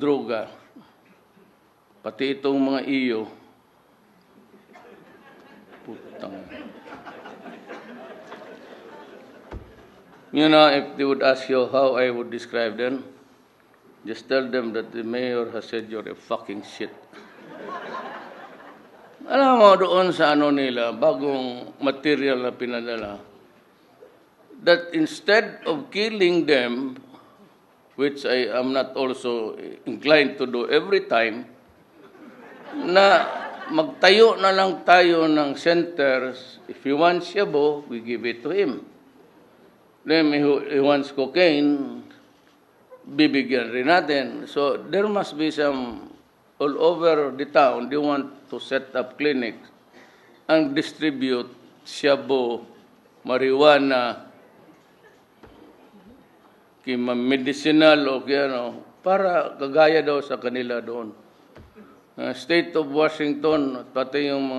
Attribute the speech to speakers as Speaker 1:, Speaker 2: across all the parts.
Speaker 1: droga, pati itong mga iyo, putang. You know, if they would ask you how I would describe them, just tell them that the mayor has said you're a fucking shit. Alam mo, doon sa ano nila, bagong material na pinadala, that instead of killing them, which I am not also inclined to do every time, na magtayo na lang tayo ng centers. If he wants shabu, we give it to him. Then he wants cocaine, bibigyan rin natin. So there must be some, all over the town, they want to set up clinics and distribute shabu, marijuana, medicinal o ano, para kagaya daw sa kanila doon. State of Washington, pati yung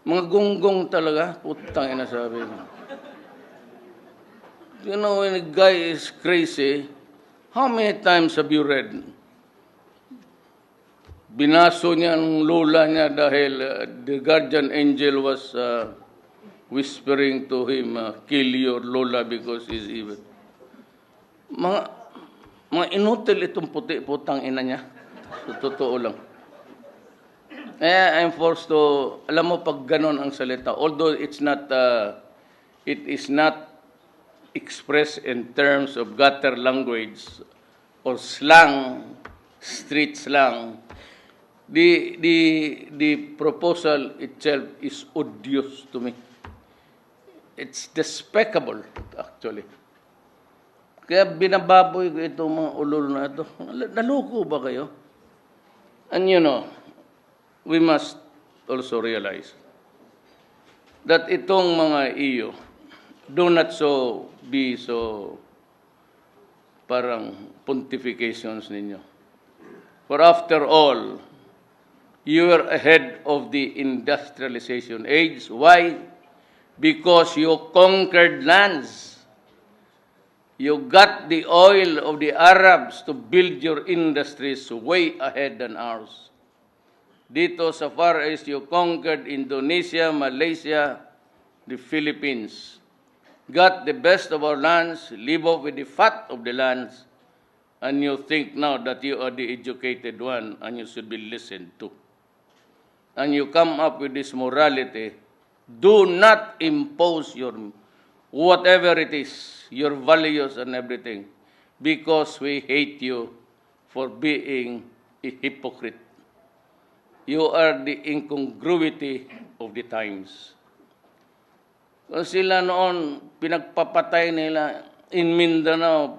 Speaker 1: mga gunggong talaga, putang ina sabi mo. You know, when a guy is crazy, how many times have you read? Binaso niya ang lola niya dahil the guardian angel was whispering to him, kill your lola because he's evil. Mga inutil itong puti-putang ina niya. So, totoo lang. I'm forced to, alam mo pag ganon ang salita, although it is not expressed in terms of gutter language or slang, street slang, the proposal itself is odious to me. It's despicable, actually. Kaya binababoy ko itong mga ulol na ito. Naloko ba kayo? And you know, we must also realize that itong mga iyo, do not be so parang pontifications ninyo. For after all, you are ahead of the industrialization age. Why? Because you conquered lands. You got the oil of the Arabs to build your industries way ahead than ours. Dito sa Far East, you conquered Indonesia, Malaysia, the Philippines. Got the best of our lands, live off with the fat of the lands, and you think now that you are the educated one and you should be listened to. And you come up with this morality. Do not impose your whatever it is, your values and everything, because we hate you for being a hypocrite. You are the incongruity of the times. Sila noon, pinagpapatay nila in Mindanao,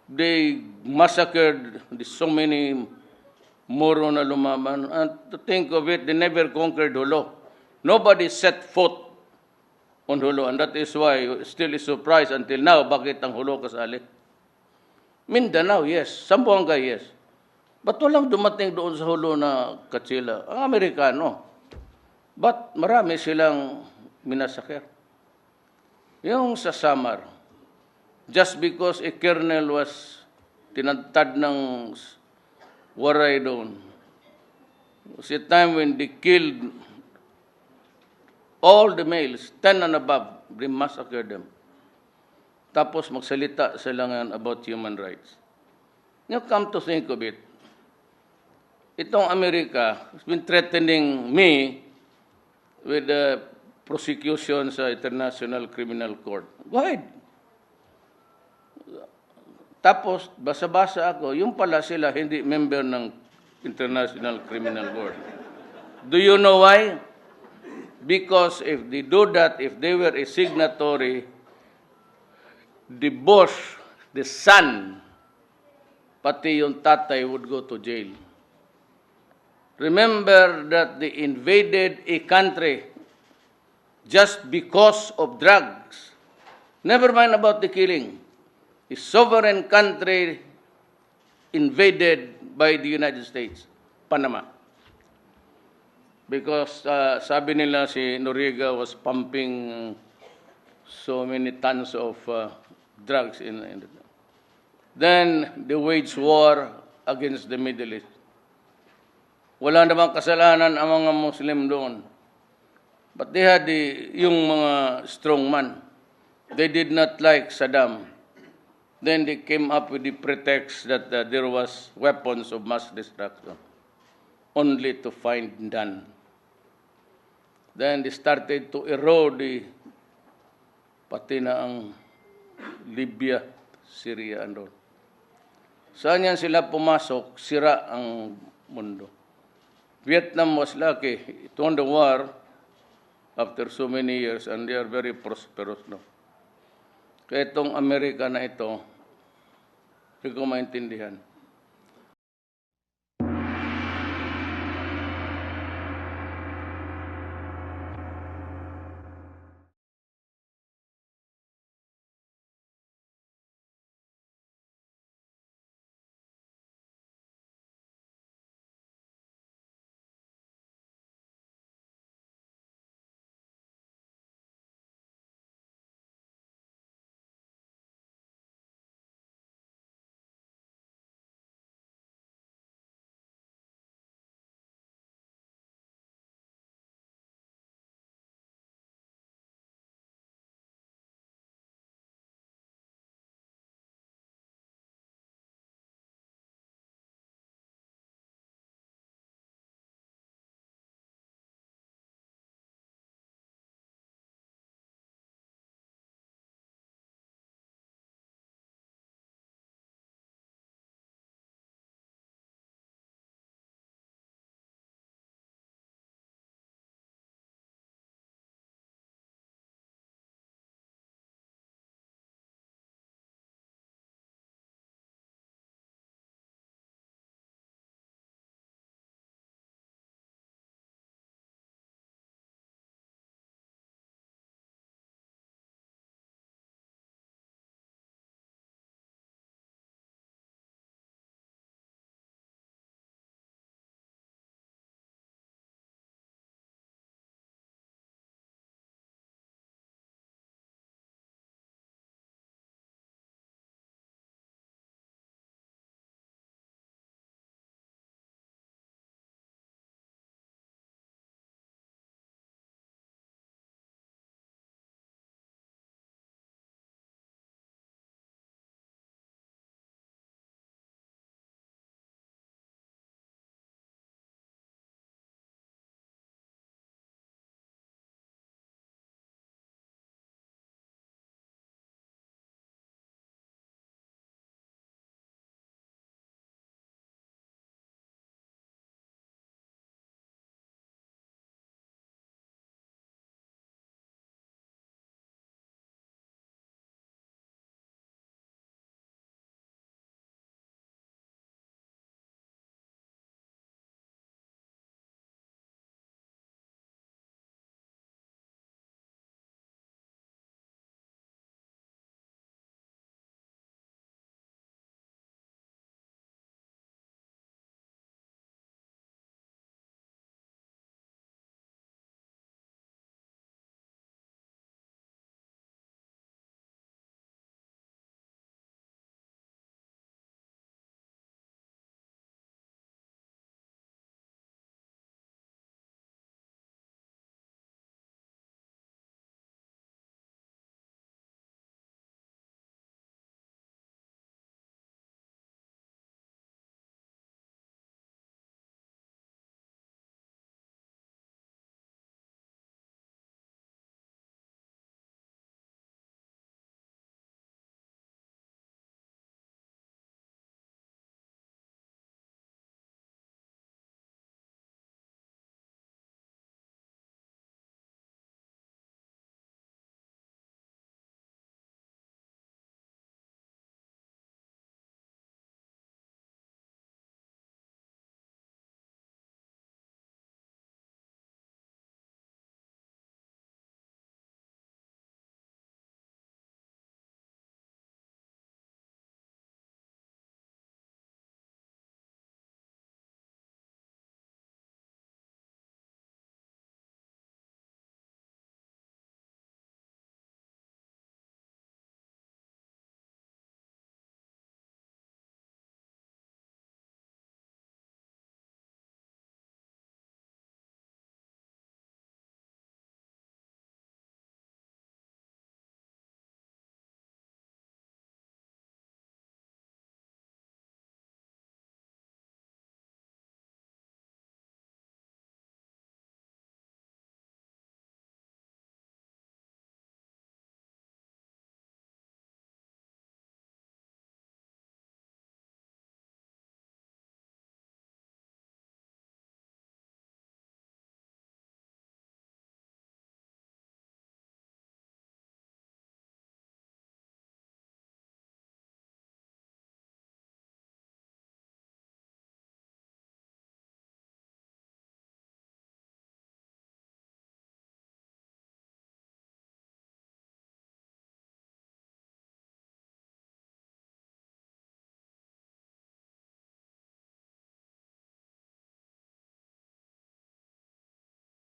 Speaker 1: they massacred so many Moro na lumaban. And to think of it, they never conquered Hulo. Nobody set foot on Hulo, and that is why still is surprised until now, bakit ang Hulo kasali? Mindanao, yes. Zamboanga, yes. Ba't walang dumating doon sa Hulo na Katsila? Ang Amerikano. But marami silang minasakir. Yung sa Samar, just because a colonel was tinatad ng waray doon, it was a time when they killed all the males, 10 and above, they massacred them. Tapos magsalita sila ngayon about human rights. You come to think of it, itong Amerika has been threatening me with the prosecution sa International Criminal Court. Go ahead. Tapos, basa-basa ako, yung pala sila hindi member ng International Criminal Court. Do you know why? Because if they do that, if they were a signatory, the boss, the son, pati yung tatay would go to jail. Remember that they invaded a country just because of drugs. Never mind about the killing. A sovereign country invaded by the United States, Panama. Because sabi nila si Noriega was pumping so many tons of drugs in Then they waged war against the Middle East. Wala namang kasalanan ang mga Muslim doon. But they had yung mga strongman. They did not like Saddam. Then they came up with the pretext that there was weapons of mass destruction, only to find none. Then they started to erode pati na ang Libya, Syria, and all. Saan yan sila pumasok, sira ang mundo. Vietnam was lucky. It won the war after so many years and they are very prosperous now. Kaya itong Amerika na ito, hindi ko maintindihan.